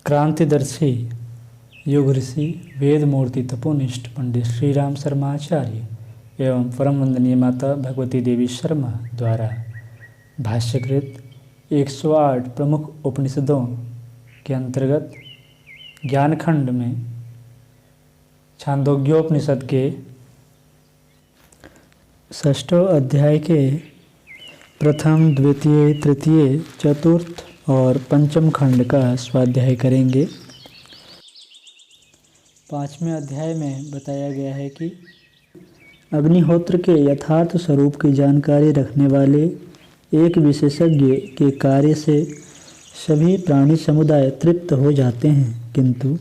क्रांतिदर्शी युग ऋषि वेद मूर्ति तपोनिष्ठ पंडित श्री राम शर्मा आचार्य एवं परम वंदनीय माता भगवती देवी शर्मा द्वारा भाष्यकृत 108 प्रमुख उपनिषदों के अंतर्गत ज्ञानखंड में छांदोग्योपनिषद के 6वें अध्याय के प्रथम, द्वितीय, तृतीय, चतुर्थ और पंचम खंड का स्वाध्याय करेंगे। 5वें अध्याय में बताया गया है कि अग्निहोत्र के यथार्थ स्वरूप की जानकारी रखने वाले एक विशेषज्ञ के कार्य से सभी प्राणी समुदाय तृप्त हो जाते हैं, किंतु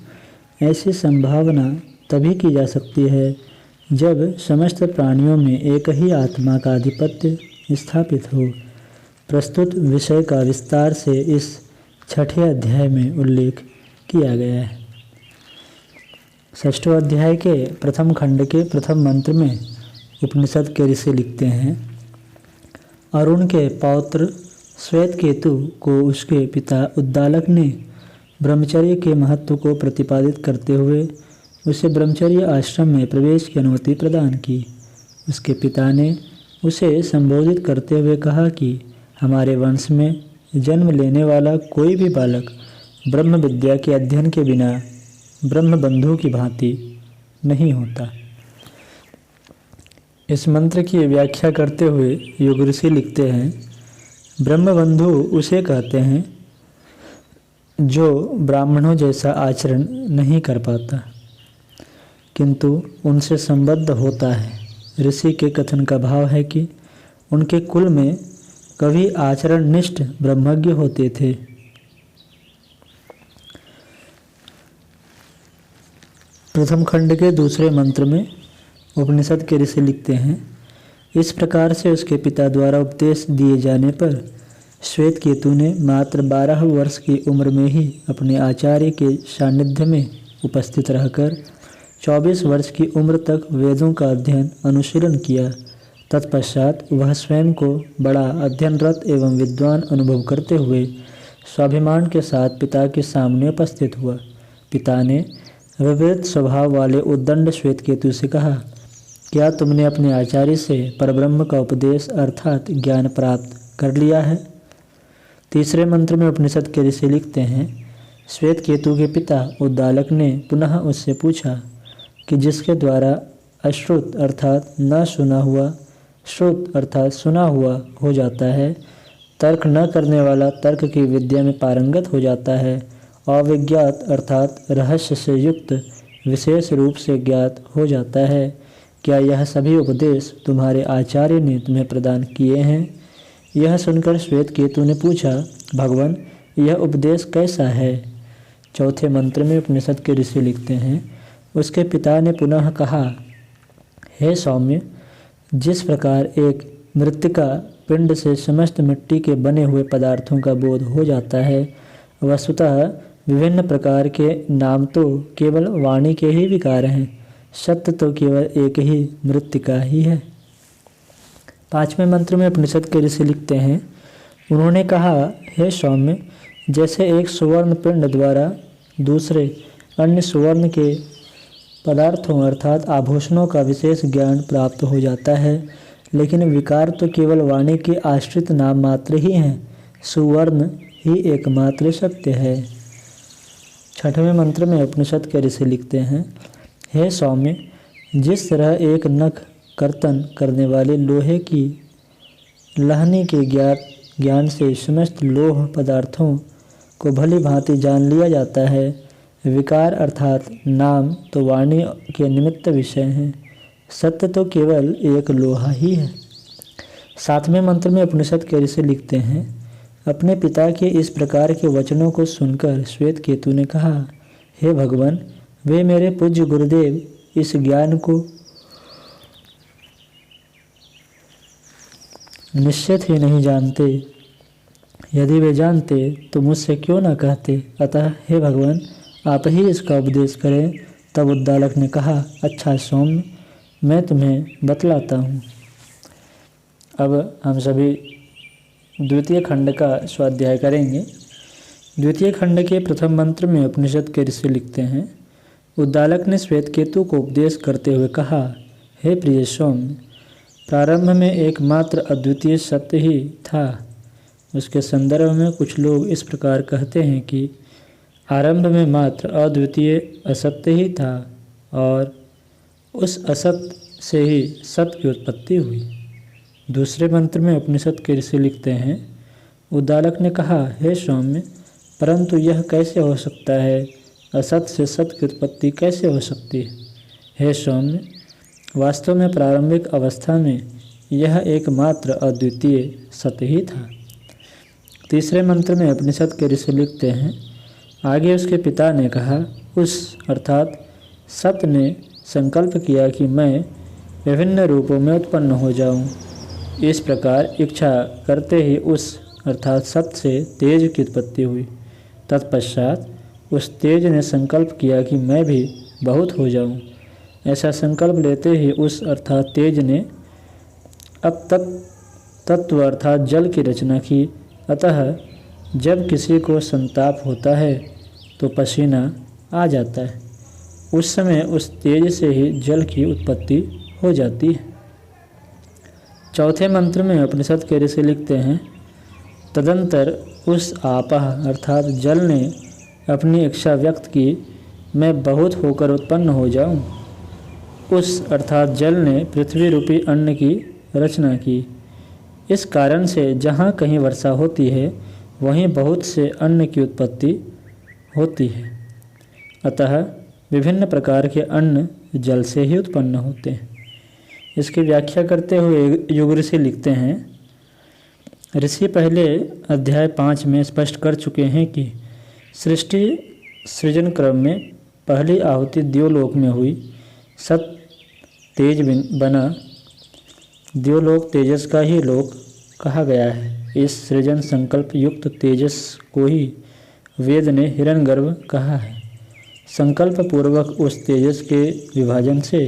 ऐसी संभावना तभी की जा सकती है जब समस्त प्राणियों में एक ही आत्मा का आधिपत्य स्थापित हो। प्रस्तुत विषय का विस्तार से इस 6ठे अध्याय में उल्लेख किया गया है। 6वें अध्याय के प्रथम खंड के प्रथम मंत्र में उपनिषद के ऋषि लिखते हैं, अरुण के पौत्र श्वेतकेतु को उसके पिता उद्दालक ने ब्रह्मचर्य के महत्व को प्रतिपादित करते हुए उसे ब्रह्मचर्य आश्रम में प्रवेश की अनुमति प्रदान की। उसके पिता ने उसे संबोधित करते हुए कहा कि हमारे वंश में जन्म लेने वाला कोई भी बालक ब्रह्म विद्या के अध्ययन के बिना ब्रह्म बंधु की भांति नहीं होता। इस मंत्र की व्याख्या करते हुए युग ऋषि लिखते हैं, ब्रह्म बंधु उसे कहते हैं जो ब्राह्मणों जैसा आचरण नहीं कर पाता किंतु उनसे संबद्ध होता है। ऋषि के कथन का भाव है कि उनके कुल में कभी आचरणनिष्ठ ब्रह्मज्ञ होते थे। प्रथम खंड के दूसरे मंत्र में उपनिषद के ऋषि लिखते हैं, इस प्रकार से उसके पिता द्वारा उपदेश दिए जाने पर श्वेतकेतु ने मात्र 12 वर्ष की उम्र में ही अपने आचार्य के सानिध्य में उपस्थित रहकर 24 वर्ष की उम्र तक वेदों का अध्ययन अनुशीलन किया। तत्पश्चात वह स्वयं को बड़ा अध्ययनरत एवं विद्वान अनुभव करते हुए स्वाभिमान के साथ पिता के सामने उपस्थित हुआ। पिता ने विपरीत स्वभाव वाले उद्दंड श्वेतकेतु से कहा, क्या तुमने अपने आचार्य से परब्रह्म का उपदेश अर्थात ज्ञान प्राप्त कर लिया है? तीसरे मंत्र में उपनिषद के ऋषि लिखते हैं, श्वेतकेतु के पिता उद्दालक ने पुनः उससे पूछा कि जिसके द्वारा अश्रुत अर्थात न सुना हुआ श्रुत अर्थात सुना हुआ हो जाता है, तर्क न करने वाला तर्क की विद्या में पारंगत हो जाता है, अविज्ञात अर्थात रहस्य से युक्त विशेष रूप से ज्ञात हो जाता है, क्या यह सभी उपदेश तुम्हारे आचार्य ने तुम्हें प्रदान किए हैं? यह सुनकर श्वेतकेतु ने पूछा, भगवान यह उपदेश कैसा है? चौथे मंत्र में उपनिषद के ऋषि लिखते हैं, उसके पिता ने पुनः कहा, हे सौम्य, जिस प्रकार एक मृत्तिका पिंड से समस्त मिट्टी के बने हुए पदार्थों का बोध हो जाता है, वस्तुतः विभिन्न प्रकार के नाम तो केवल वाणी के ही विकार हैं, सत्य तो केवल एक ही मृत्तिका ही है। 5वें मंत्र में उपनिषद के ऋषि लिखते हैं, उन्होंने कहा, हे सौम्य, जैसे एक सुवर्ण पिंड द्वारा दूसरे अन्य सुवर्ण के पदार्थों अर्थात आभूषणों का विशेष ज्ञान प्राप्त हो जाता है, लेकिन विकार तो केवल वाणी के आश्रित नाम मात्र ही हैं, सुवर्ण ही एकमात्र सत्य है। 6वें मंत्र में उपनिषद के ऋषि लिखते हैं, हे सौम्य, जिस तरह एक नख कर्तन करने वाले लोहे की लहनी के ज्ञान से समस्त लोह पदार्थों को भली भांति जान लिया जाता है, विकार अर्थात नाम तो वाणी के निमित्त विषय हैं, सत्य तो केवल एक लोहा ही है। 7वें मंत्र में उपनिषद के ऋषि लिखते हैं, अपने पिता के इस प्रकार के वचनों को सुनकर श्वेतकेतु ने कहा, हे भगवान, वे मेरे पूज्य गुरुदेव इस ज्ञान को निश्चित ही नहीं जानते। यदि वे जानते तो मुझसे क्यों न कहते। अतः हे भगवान, आप ही इसका उपदेश करें। तब उद्दालक ने कहा, अच्छा सौम्य, मैं तुम्हें बतलाता हूँ। अब हम सभी द्वितीय खंड का स्वाध्याय करेंगे। द्वितीय खंड के प्रथम मंत्र में उपनिषद के ऋषि लिखते हैं, उद्दालक ने श्वेतकेतु को उपदेश करते हुए कहा, हे प्रिय सौम्य, प्रारंभ में एकमात्र अद्वितीय सत्य ही था। उसके संदर्भ में कुछ लोग इस प्रकार कहते हैं कि आरंभ में मात्र अद्वितीय असत्य ही था और उस असत्य से ही सत्य की उत्पत्ति हुई। दूसरे मंत्र में उपनिषद के ऋषि लिखते हैं, उद्दालक ने कहा, हे सौम्य, परंतु यह कैसे हो सकता है? असत्य से सत्य की उत्पत्ति कैसे हो सकती है? हे सौम्य, वास्तव में प्रारंभिक अवस्था में यह एकमात्र अद्वितीय सत्य ही था। तीसरे मंत्र में उपनिषद के ऋषि लिखते हैं, आगे उसके पिता ने कहा, उस अर्थात सत्य ने संकल्प किया कि मैं विभिन्न रूपों में उत्पन्न हो जाऊं। इस प्रकार इच्छा करते ही उस अर्थात सत्य से तेज की उत्पत्ति हुई। तत्पश्चात उस तेज ने संकल्प किया कि मैं भी बहुत हो जाऊं। ऐसा संकल्प लेते ही उस अर्थात तेज ने अब तत्व अर्थात जल की रचना की। अतः जब किसी को संताप होता है तो पसीना आ जाता है, उस समय उस तेज से ही जल की उत्पत्ति हो जाती है। चौथे मंत्र में उपनिषद के ऋषि लिखते हैं, तदंतर उस आपह अर्थात जल ने अपनी इच्छा व्यक्त की, मैं बहुत होकर उत्पन्न हो जाऊं। उस अर्थात जल ने पृथ्वी रूपी अन्न की रचना की। इस कारण से जहाँ कहीं वर्षा होती है वहीं बहुत से अन्न की उत्पत्ति होती है। अतः विभिन्न प्रकार के अन्न जल से ही उत्पन्न होते हैं। इसकी व्याख्या करते हुए युग ऋषि लिखते हैं, ऋषि पहले अध्याय 5 में स्पष्ट कर चुके हैं कि सृष्टि सृजन क्रम में पहली आहुति द्योलोक में हुई। सत तेज बना, द्योलोक तेजस का ही लोक कहा गया है। इस सृजन संकल्प युक्त तेजस को ही वेद ने हिरण्यगर्भ कहा है। संकल्प पूर्वक उस तेजस के विभाजन से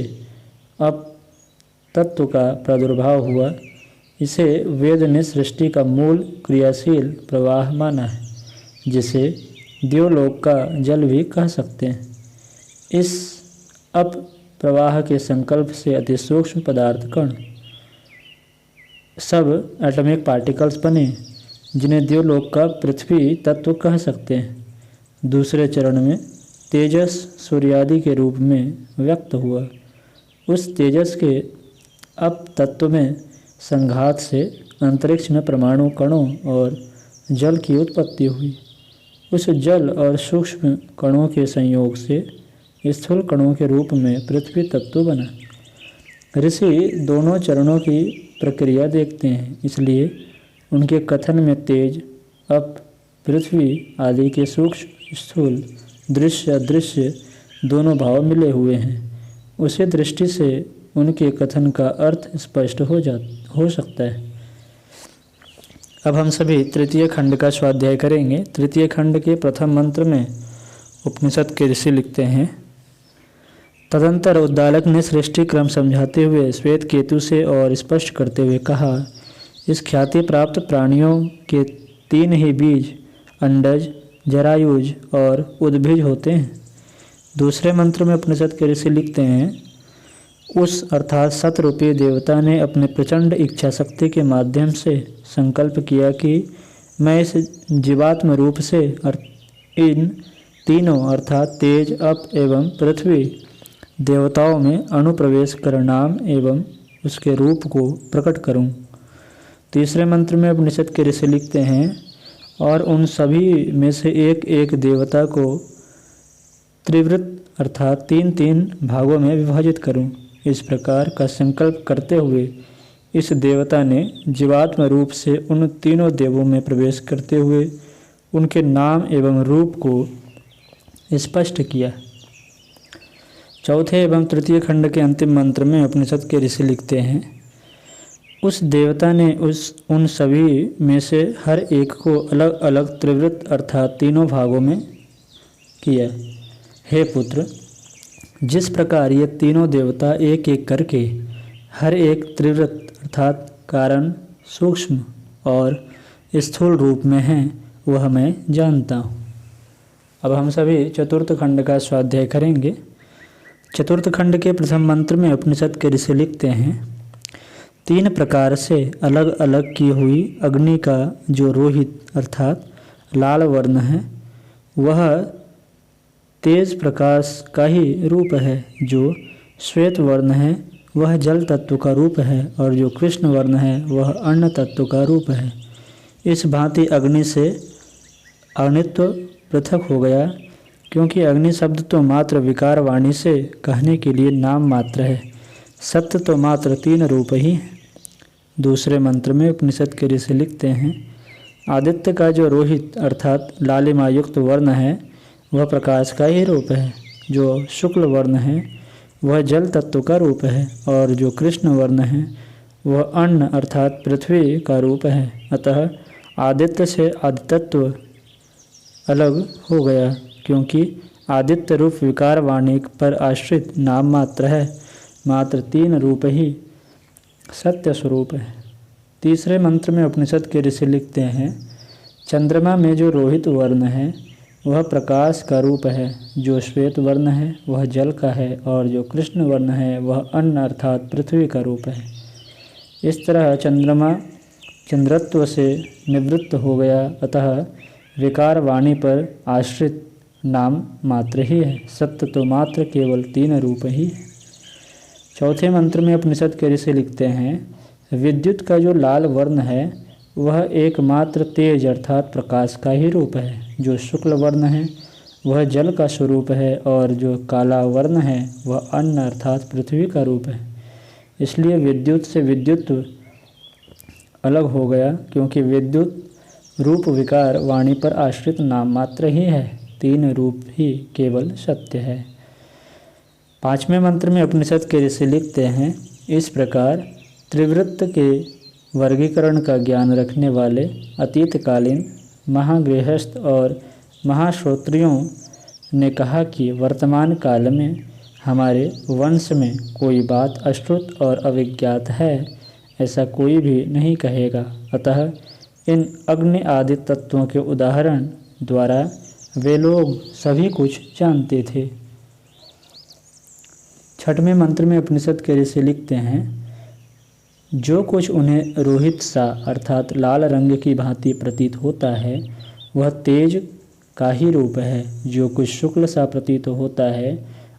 अब तत्व का प्रादुर्भाव हुआ। इसे वेद ने सृष्टि का मूल क्रियाशील प्रवाह माना है, जिसे द्योलोक का जल भी कह सकते हैं। इस अप प्रवाह के संकल्प से अति सूक्ष्म पदार्थ कण सब एटॉमिक पार्टिकल्स बने, जिन्हें द्योलोक का पृथ्वी तत्व कह सकते हैं। दूसरे चरण में तेजस सूर्यादि के रूप में व्यक्त हुआ। उस तेजस के अप तत्व में संघात से अंतरिक्ष में परमाणु कणों और जल की उत्पत्ति हुई। उस जल और सूक्ष्म कणों के संयोग से स्थूल कणों के रूप में पृथ्वी तत्व बना। ऋषि दोनों चरणों की प्रक्रिया देखते हैं, इसलिए उनके कथन में तेज, अप, पृथ्वी आदि के सूक्ष्म, स्थूल, दृश्य, अदृश्य दोनों भाव मिले हुए हैं। उसी दृष्टि से उनके कथन का अर्थ स्पष्ट हो सकता है। अब हम सभी तृतीय खंड का स्वाध्याय करेंगे। तृतीय खंड के प्रथम मंत्र में उपनिषद के ऋषि लिखते हैं, तदंतर उद्दालक ने सृष्टि क्रम समझाते हुए श्वेत केतु से और स्पष्ट करते हुए कहा, इस ख्याति प्राप्त प्राणियों के 3 ही बीज अंडज, जरायुज और उद्भिज होते हैं। दूसरे मंत्र में उपनिषद के ऋषि लिखते हैं, उस अर्थात सतरूपी देवता ने अपने प्रचंड इच्छा शक्ति के माध्यम से संकल्प किया कि मैं इस जीवात्म रूप से इन तीनों अर्थात तेज, अप एवं पृथ्वी देवताओं में अनुप्रवेश कर नाम एवं उसके रूप को प्रकट करूं। तीसरे मंत्र में उपनिषद के ऋषि लिखते हैं, और उन सभी में से एक एक देवता को त्रिवृत अर्थात 3-3 भागों में विभाजित करूं। इस प्रकार का संकल्प करते हुए इस देवता ने जीवात्म रूप से उन तीनों देवों में प्रवेश करते हुए उनके नाम एवं रूप को स्पष्ट किया। चौथे एवं तृतीय खंड के अंतिम मंत्र में उपनिषद के ऋषि लिखते हैं, उस देवता ने उन सभी में से हर एक को अलग अलग त्रिवृत अर्थात 3 भागों में किया। हे पुत्र, जिस प्रकार ये तीनों देवता एक एक करके हर एक त्रिवृत अर्थात कारण, सूक्ष्म और स्थूल रूप में हैं, वह मैं जानता हूँ। अब हम सभी चतुर्थ खंड का स्वाध्याय करेंगे। चतुर्थ खंड के प्रथम मंत्र में उपनिषद के ऋषि लिखते हैं, 3 प्रकार से अलग अलग की हुई अग्नि का जो रोहित अर्थात लाल वर्ण है, वह तेज प्रकाश का ही रूप है। जो श्वेत वर्ण है वह जल तत्व का रूप है, और जो कृष्ण वर्ण है वह अन्न तत्व का रूप है। इस भांति अग्नि से अग्नित्व पृथक हो गया, क्योंकि अग्नि शब्द तो मात्र विकार वाणी से कहने के लिए नाम मात्र है, सत्य तो मात्र 3 रूप ही है। दूसरे मंत्र में उपनिषद के ऋषि लिखते हैं, आदित्य का जो रोहित अर्थात लालिमा युक्त वर्ण है वह प्रकाश का ही रूप है। जो शुक्ल वर्ण है वह जल तत्व का रूप है, और जो कृष्ण वर्ण है वह अन्न अर्थात पृथ्वी का रूप है। अतः आदित्य से आदितत्व अलग हो गया, क्योंकि आदित्य रूप विकार वाणी पर आश्रित नाम मात्र है, मात्र 3 रूप ही सत्य स्वरूप है। तीसरे मंत्र में उपनिषद के ऋषि लिखते हैं, चंद्रमा में जो रोहित वर्ण है वह प्रकाश का रूप है। जो श्वेत वर्ण है वह जल का है, और जो कृष्ण वर्ण है वह अन्न अर्थात पृथ्वी का रूप है। इस तरह चंद्रमा चंद्रत्व से निवृत्त हो गया, अतः विकार वाणी पर आश्रित नाम मात्र ही है, सत्य तो मात्र केवल 3 रूप ही है। चौथे मंत्र में उपनिषद के ऋषि लिखते हैं, विद्युत का जो लाल वर्ण है वह एकमात्र तेज अर्थात प्रकाश का ही रूप है। जो शुक्ल वर्ण है वह जल का स्वरूप है, और जो काला वर्ण है वह अन्न अर्थात पृथ्वी का रूप है। इसलिए विद्युत से विद्युत्व अलग हो गया, क्योंकि विद्युत रूप विकार वाणी पर आश्रित नाम मात्र ही है, 3 रूप ही केवल सत्य है। पांचवें मंत्र में उपनिषद के ऋषि लिखते हैं, इस प्रकार त्रिवृत्त के वर्गीकरण का ज्ञान रखने वाले अतीतकालीन महागृहस्थ और महाश्रोत्रियों ने कहा कि वर्तमान काल में हमारे वंश में कोई बात अश्रुत और अविज्ञात है, ऐसा कोई भी नहीं कहेगा। अतः इन अग्नि आदि तत्वों के उदाहरण द्वारा वे लोग सभी कुछ जानते थे। छठवें मंत्र में उपनिषद के ऋषि लिखते हैं, जो कुछ उन्हें रोहित सा अर्थात लाल रंग की भांति प्रतीत होता है वह तेज का ही रूप है। जो कुछ शुक्ल सा प्रतीत होता है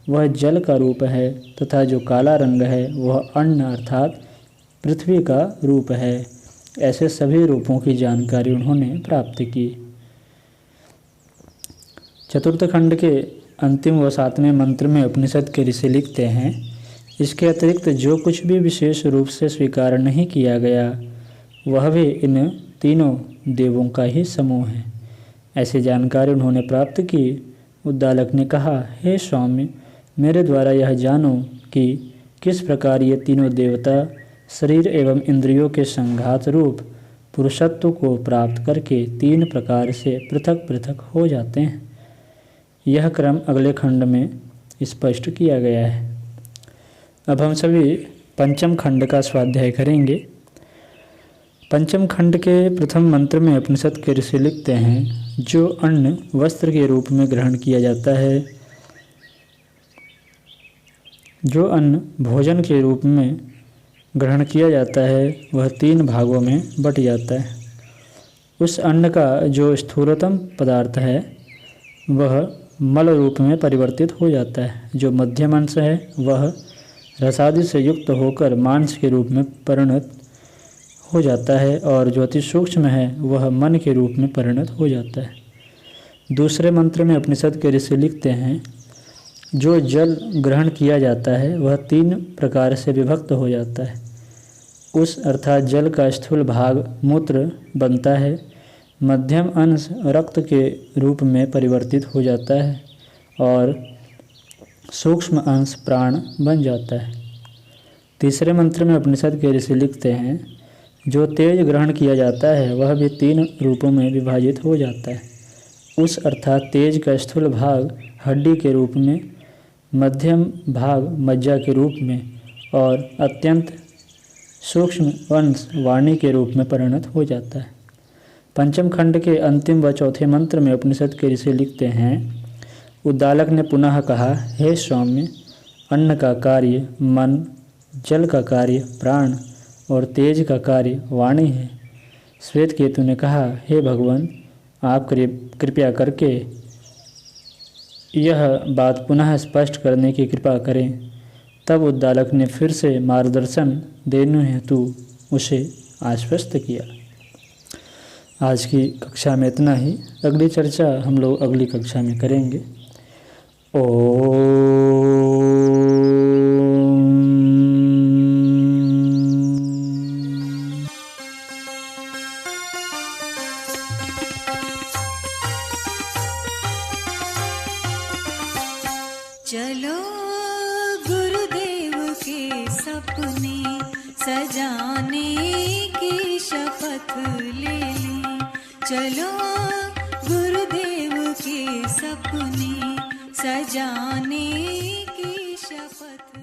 वह जल का रूप है, तथा जो काला रंग है वह अन्न अर्थात पृथ्वी का रूप है। ऐसे सभी रूपों की जानकारी उन्होंने प्राप्त की। चतुर्थ खंड के अंतिम व 7वें मंत्र में उपनिषद के ऋषि लिखते हैं, इसके अतिरिक्त जो कुछ भी विशेष रूप से स्वीकार नहीं किया गया वह भी इन तीनों देवों का ही समूह है। ऐसी जानकारी उन्होंने प्राप्त की। उद्दालक ने कहा, हे स्वामी, मेरे द्वारा यह जानो कि किस प्रकार ये तीनों देवता शरीर एवं इंद्रियों के संघात रूप पुरुषत्व को प्राप्त करके 3 प्रकार से पृथक पृथक हो जाते हैं। यह क्रम अगले खंड में स्पष्ट किया गया है। अब हम सभी पंचम खंड का स्वाध्याय करेंगे। पंचम खंड के प्रथम मंत्र में उपनिषद के ऋषि लिखते हैं, जो अन्न वस्त्र के रूप में ग्रहण किया जाता है, जो अन्न भोजन के रूप में ग्रहण किया जाता है वह 3 भागों में बट जाता है। उस अन्न का जो स्थूलतम पदार्थ है वह मल रूप में परिवर्तित हो जाता है। जो मध्यम अंश है वह रसादि से युक्त होकर मांस के रूप में परिणत हो जाता है, और जो अति सूक्ष्म है वह मन के रूप में परिणत हो जाता है। दूसरे मंत्र में उपनिषद के ऋषि लिखते हैं, जो जल ग्रहण किया जाता है वह 3 प्रकार से विभक्त हो जाता है। उस अर्थात जल का स्थूल भाग मूत्र बनता है, मध्यम अंश रक्त के रूप में परिवर्तित हो जाता है, और सूक्ष्म अंश प्राण बन जाता है। तीसरे मंत्र में उपनिषद के ऋषि लिखते हैं, जो तेज ग्रहण किया जाता है वह भी 3 रूपों में विभाजित हो जाता है। उस अर्थात तेज का स्थूल भाग हड्डी के रूप में, मध्यम भाग मज्जा के रूप में, और अत्यंत सूक्ष्म अंश वाणी के रूप में परिणत हो जाता है। पंचम खंड के अंतिम व चौथे मंत्र में उपनिषद के ऋषि लिखते हैं, उद्दालक ने पुनः कहा, हे सौम्य, अन्न का कार्य मन, जल का कार्य प्राण और तेज का कार्य वाणी है। श्वेत केतु ने कहा, हे भगवान, आप कृपया करके यह बात पुनः स्पष्ट करने की कृपा करें। तब उद्दालक ने फिर से मार्गदर्शन देने हेतु उसे आश्वस्त किया। आज की कक्षा में इतना ही। अगली चर्चा हम लोग अगली कक्षा में करेंगे। चलो गुरुदेव के सपने सजाने की शपथ ले लें। चलो गुरुदेव के सपने सजाने की शपथ